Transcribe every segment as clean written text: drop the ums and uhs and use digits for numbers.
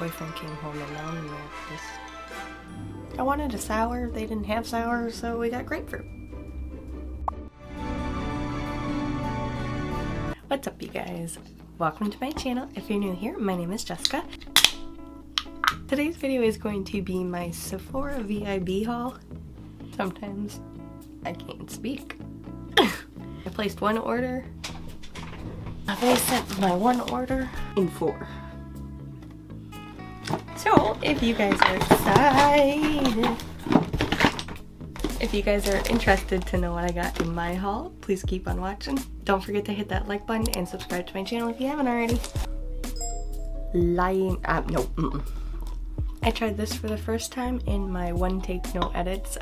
boyfriend came home and now I'm mad at this. I wanted a sour, they didn't have sour, so we got grapefruit. What's up, you guys? Welcome to my channel. If you're new here, my name is Jessica. Today's video is going to be my Sephora VIB haul. Sometimes I can't speak. I placed one order. They sent my one order in 4. So, if you guys are excited, if you guys are interested to know what I got in my haul, please keep on watching. Don't forget to hit that like button and subscribe to my channel if you haven't already. I tried this for the first time in my one take no edits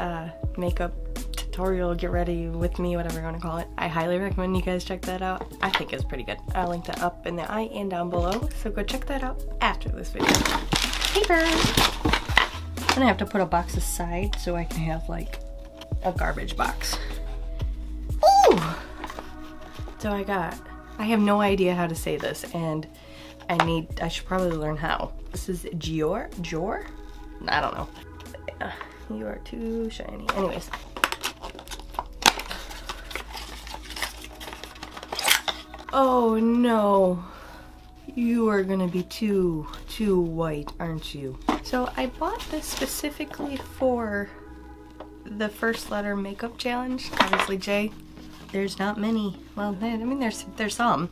makeup tutorial, get ready with me, whatever you want to call it. I highly recommend you guys check that out. I think it's pretty good. I'll link that up in the eye and down below, so go check that out after this video. Paper! I'm gonna have to put a box aside so I can have like a garbage box. Ooh! So I have no idea how to say this, and I should probably learn how. This is JOUER? I don't know. You are too shiny. Anyways. Oh no. You are gonna be too white, aren't you? So I bought this specifically for the first letter makeup challenge. Obviously J. There's not many. Well, I mean there's some.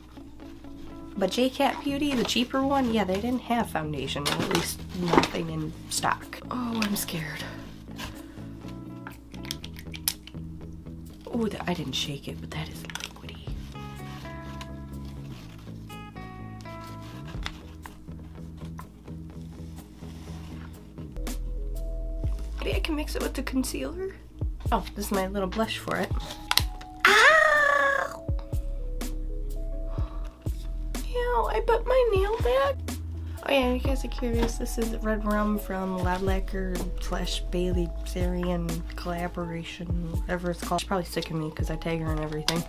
But J Cat Beauty, the cheaper one, yeah, they didn't have foundation, or at least nothing in stock. Oh, I'm scared. Oh, I didn't shake it, but that is liquidy. Maybe I can mix it with the concealer? Oh, this is my little blush for it. Ow! Ew, I put my nail back. Oh yeah, you guys are curious, this is Red Rum from Loud Lacquer / Bailey Sarian collaboration, whatever it's called. She's probably sick of me because I tag her and everything.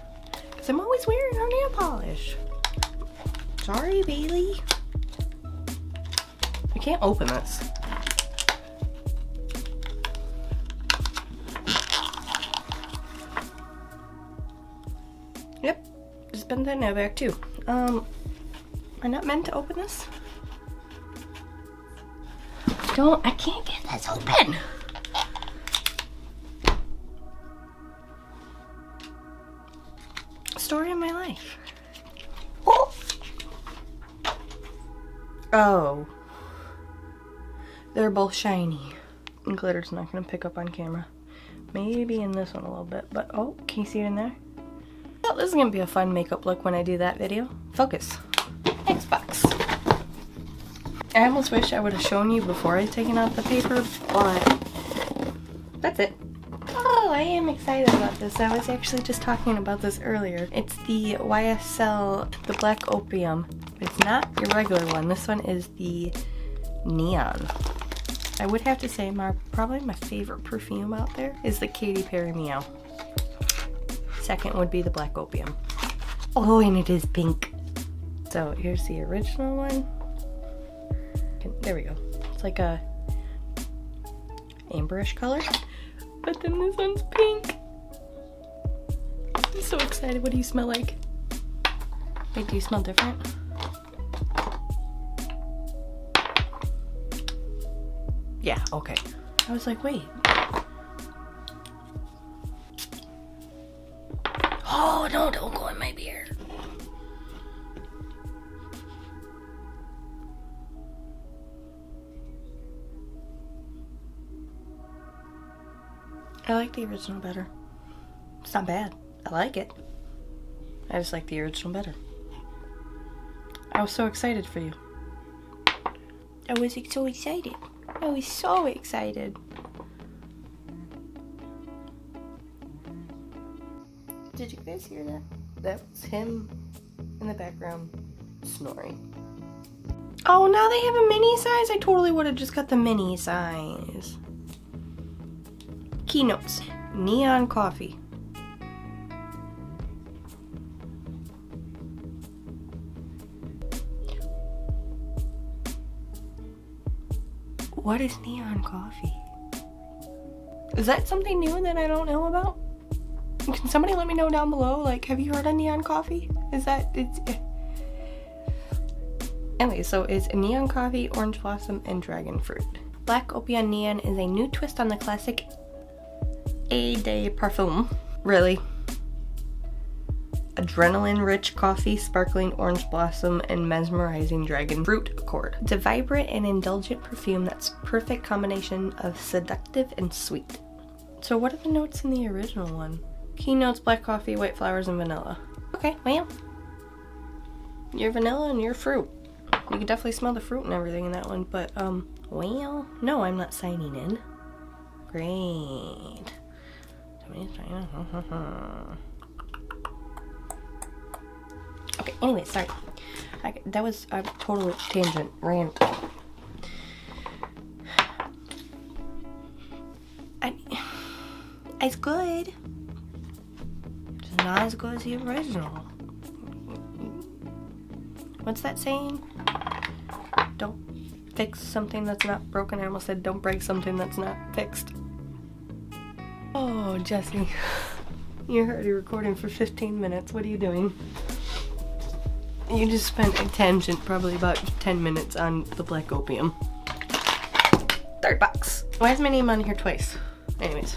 Because I'm always wearing her nail polish. Sorry, Bailey. I can't open this. Yep, just bent that nail back too. Am I not meant to open this? I can't get this open. Story of my life. Oh. They're both shiny. And glitter's not gonna pick up on camera. Maybe in this one a little bit, but oh, can you see it in there? Well, this is gonna be a fun makeup look when I do that video. Focus. Xbox. I almost wish I would have shown you before I taken out the paper, but that's it. Oh, I am excited about this. I was actually just talking about this earlier. It's the YSL, the Black Opium. It's not your regular one. This one is the Neon. I would have to say probably my favorite perfume out there is the Katy Perry Meow. Second would be the Black Opium. Oh, and it is pink. So here's the original one. There we go. It's like a amberish color, but then this one's pink. I'm so excited. What do you smell like? Wait, do you smell different? Yeah, okay. I was like, wait. Oh no, don't go in my beard. I like the original better. It's not bad. I like it. I just like the original better. I was so excited for you. I was so excited. I was so excited. Did you guys hear that? That was him in the background snoring. Oh, now they have a mini size? I totally would have just got the mini size. Keynotes. Neon coffee. What is neon coffee? Is that something new that I don't know about? Can somebody let me know down below? Like, have you heard of neon coffee? Is that, it's... Anyway, so it's neon coffee, orange blossom, and dragon fruit. Black Opium Neon is a new twist on the classic Eau de Parfum. Really? Adrenaline-rich coffee, sparkling orange blossom, and mesmerizing dragon fruit accord. It's a vibrant and indulgent perfume that's perfect combination of seductive and sweet. So what are the notes in the original one? Key notes: black coffee, white flowers, and vanilla. Okay, well, you're vanilla and you're fruit. You can definitely smell the fruit and everything in that one, but, well, no, I'm not signing in. Great. Okay, anyway, sorry. That was a total tangent rant. It's good. It's not as good as the original. What's that saying? Don't fix something that's not broken. I almost said don't break something that's not fixed. Oh, Jessi. You're already recording for 15 minutes. What are you doing? You just spent a tangent, probably about 10 minutes on the Black Opium. Third box. Why is my name on here twice? Anyways.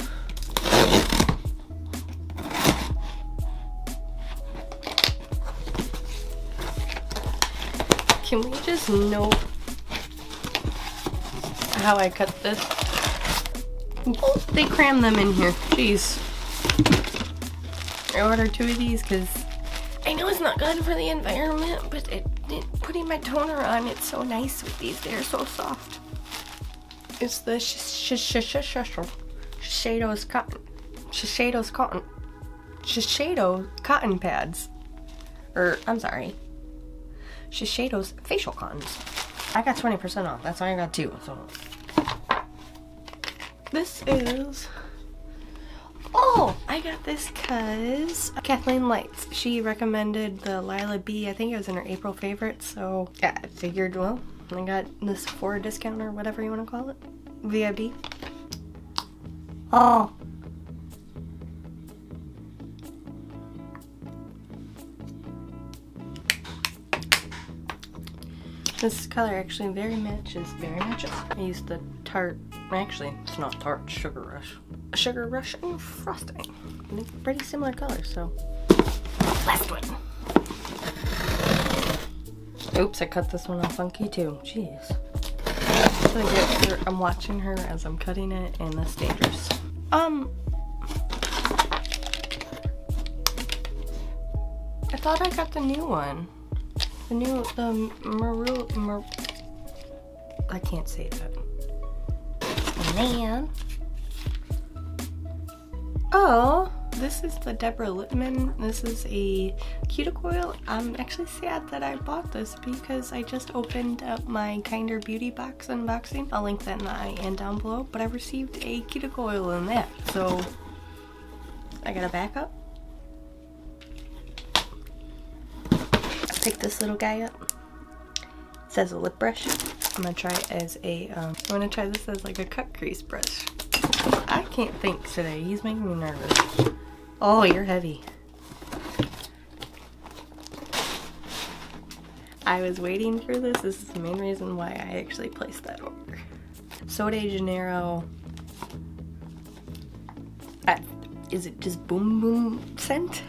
Can we just note how I cut this? Oh, they crammed them in here. Jeez. I ordered 2 of these because I know it's not good for the environment, but putting my toner on, it's so nice with these. They're so soft. It's the Shiseido's cotton pads. Or, I'm sorry. Shiseido's facial cottons. I got 20% off. That's why I got 2. So this is... Oh, I got this because Kathleen Lights. She recommended the Lila B. I think it was in her April favorites. So yeah, I figured, well, I got the Sephora discount or whatever you want to call it. VIB. Oh. This color actually very matches. I used the Tarte, actually it's not Tarte, Sugar Rush and Frosting. Pretty similar colors, so. Last one. Oops, I cut this one off funky too. Jeez. I'm watching her as I'm cutting it, and that's dangerous. I thought I got the new one. I can't say that. Man. Oh, this is the Deborah Lippmann. This is a cuticle oil. I'm actually sad that I bought this because I just opened up my Kinder Beauty box unboxing. I'll link that in the eye and down below, but I received a cuticle oil in that. So I got a backup. Pick this little guy up. It says a lip brush. I'm gonna try it as a, I'm gonna try this as like a cut crease brush. I can't think today. He's making me nervous. Oh, you're heavy. I was waiting for this. This is the main reason why I actually placed that order. So de Janeiro. Is it just Boom Boom scent?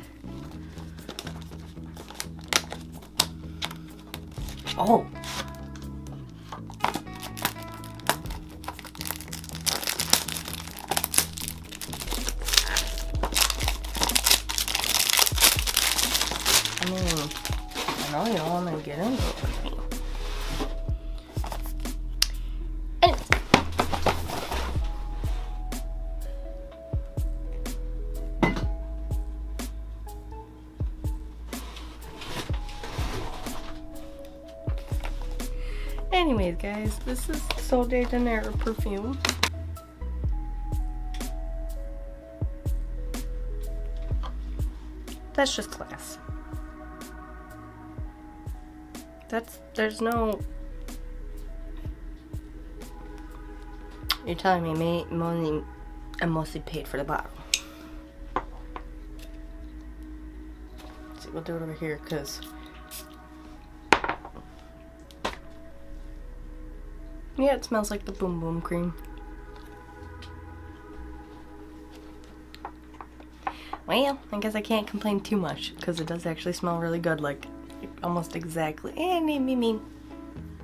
Oh. I mean, I know you don't want to get into it with me. Anyways, guys, this is Sol de Janeiro perfume. That's just class. You're telling me I mostly paid for the bottle. Let's see, we'll do it over here, because yeah, it smells like the Boom Boom cream. Well, I guess I can't complain too much, because it does actually smell really good, like almost exactly, and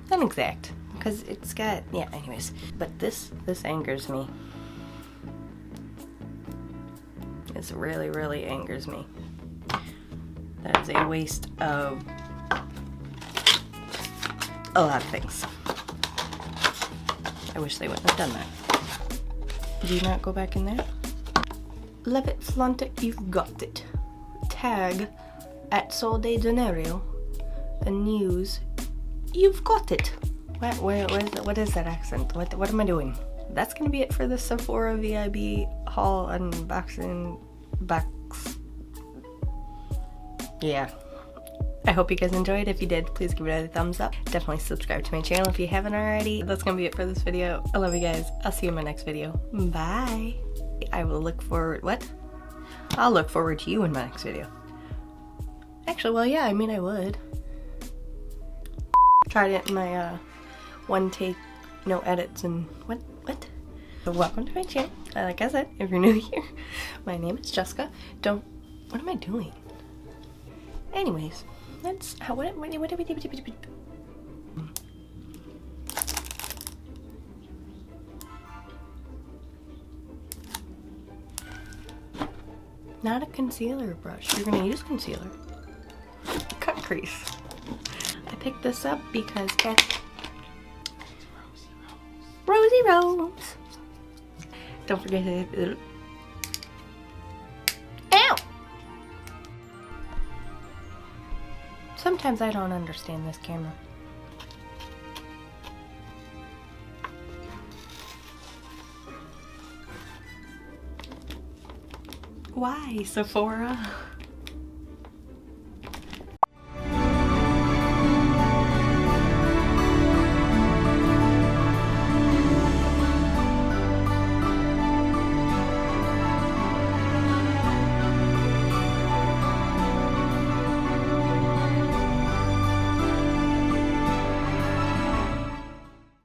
not exact, because it's got, yeah, anyways. But this angers me. This really, really angers me. That is a waste of a lot of things. I wish they wouldn't have done that. Do you not go back in there? Love it, flaunt it, you've got it. Tag at Sol de Janeiro and use, you've got it. What is that accent? What am I doing? That's gonna be it for the Sephora VIB haul unboxing box. Yeah. I hope you guys enjoyed. If you did, please give it a thumbs up. Definitely subscribe to my channel if you haven't already. That's gonna be it for this video. I love you guys. I'll see you in my next video. Bye. I will look forward, I'll look forward to you in my next video. Actually, well, yeah, I mean, I would. Tried it in my, one take, no edits, and what? So welcome to my channel. Like I said, if you're new here, my name is Jessica. What am I doing? Anyways, let's, not a concealer brush. You're gonna use concealer. Cut crease. I picked this up because it's Rosy Rose. Don't forget to ow! Sometimes I don't understand this camera. Why, Sephora?